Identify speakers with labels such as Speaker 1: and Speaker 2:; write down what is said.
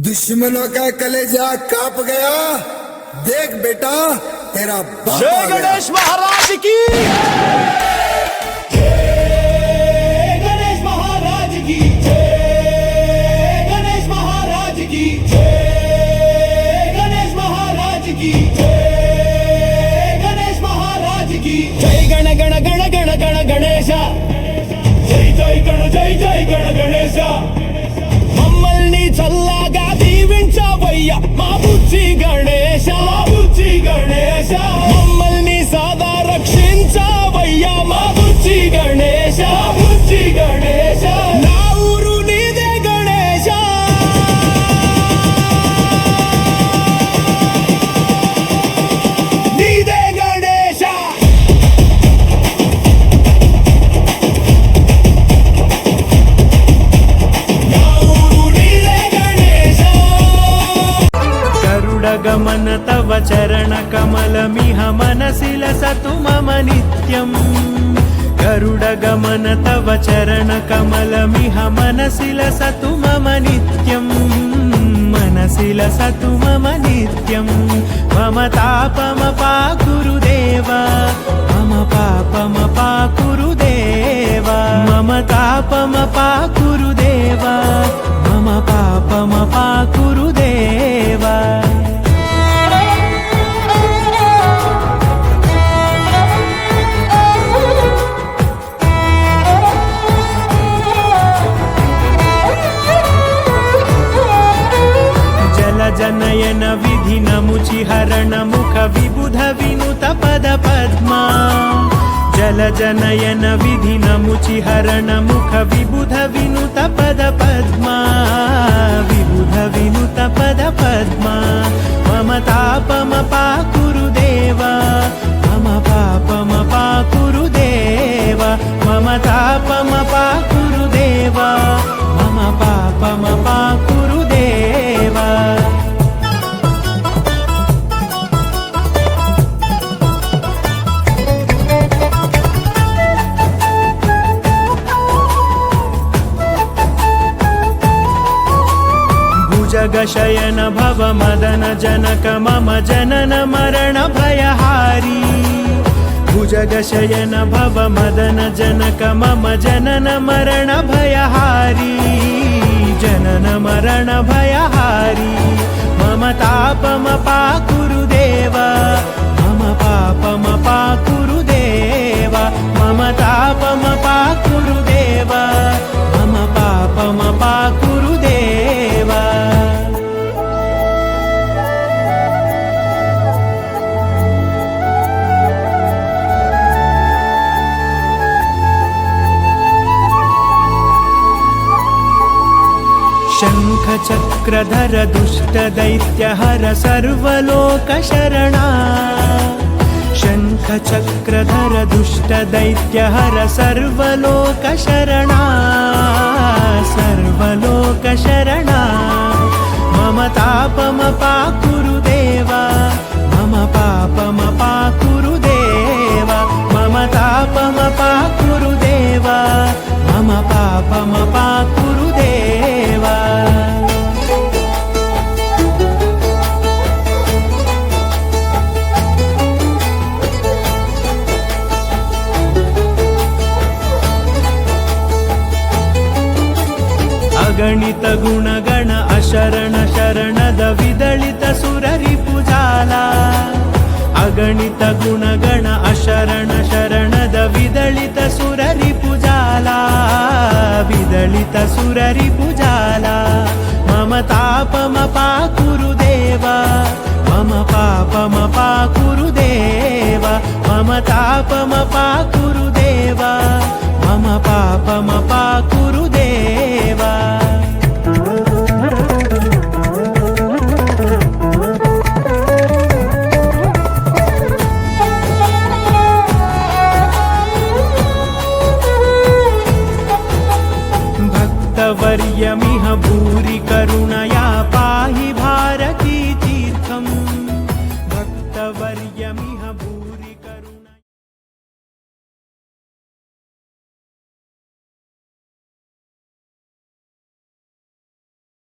Speaker 1: दुश्मनों का कलेजा कांप गया। देख बेटा तेरा बाप
Speaker 2: जय
Speaker 1: आ गया।
Speaker 2: गणेश महाराज की
Speaker 3: जय गणेश महाराज की जय गणेश महाराज की जय गणेश महाराज की जय गणेश महाराज की जय गण गण गण गण गण गणेश जय जय गण गणेश మమ్మల్ని చల్లగా దీవించవయ్యా మా బుజ్జి గణేశ మమ్మల్ని సదా రక్షించవయ్యా మా బుజ్జి గణేశ నా ఊరు నీదే గణేశ నీదే గణేశ
Speaker 4: गमन तव चरण कमलमिह मनसि लसतु मम नित्यम् गरुडगमन तव चरण कमलमिह मनसि लसतु मम नित्यम् मनसि लसतु मम नित्यम् मम तापमपाकुरुदेव मम पापमपाकुरुदेव मम तापमपाकुरुदेव मम पापमपाकुरुदेव जनयन विधि नमुचि हरण मुख विबुध विनुत पद पद्मा जल जनयन विधि नमुचि हरण मुख विबुध विनुत पद पद्मा विबुध विनुत पद पद्मा मम तापमपाकुरुदेव मम पापमपाकुरुदेव मम तापमपाकुरुदेव मम पापमपाकुरुदेव जगशयन भव मदन जनक मम जनन मरण भयहारी भुजगशयन भव मदन जनक मम जनन मरण भयहारी जनन मरण भयहारी मम तापमपाकुरुदेव मम पापमपाकुरुदेव मम तापमपाकुरुदेव मम पापमपाकुरुदेव शङ्खचक्रधर दुष्टदैत्यहर सर्वलोकशरणा शङ्खचक्रधर दुष्टदैत्यहर सर्वलोकशरणा सर्वलोकशरणा मम तापमपाकुरुदेव मम पापमपाकुरुदेव मम तापमपाकुरुदेव मम पापमपाकुरुदेव अगणित गुणगण अशरण शरणद विदलित सुररिपुजाला अगणित गुणगण अशरण शरणद विदलित सुररिपुजाला विदलित सुररिपुजाला मम तापमपाकुरुदेव मम पापमपाकुरुदेव मम तापमपाकुरुदेव मम पापमपाकुरुदेव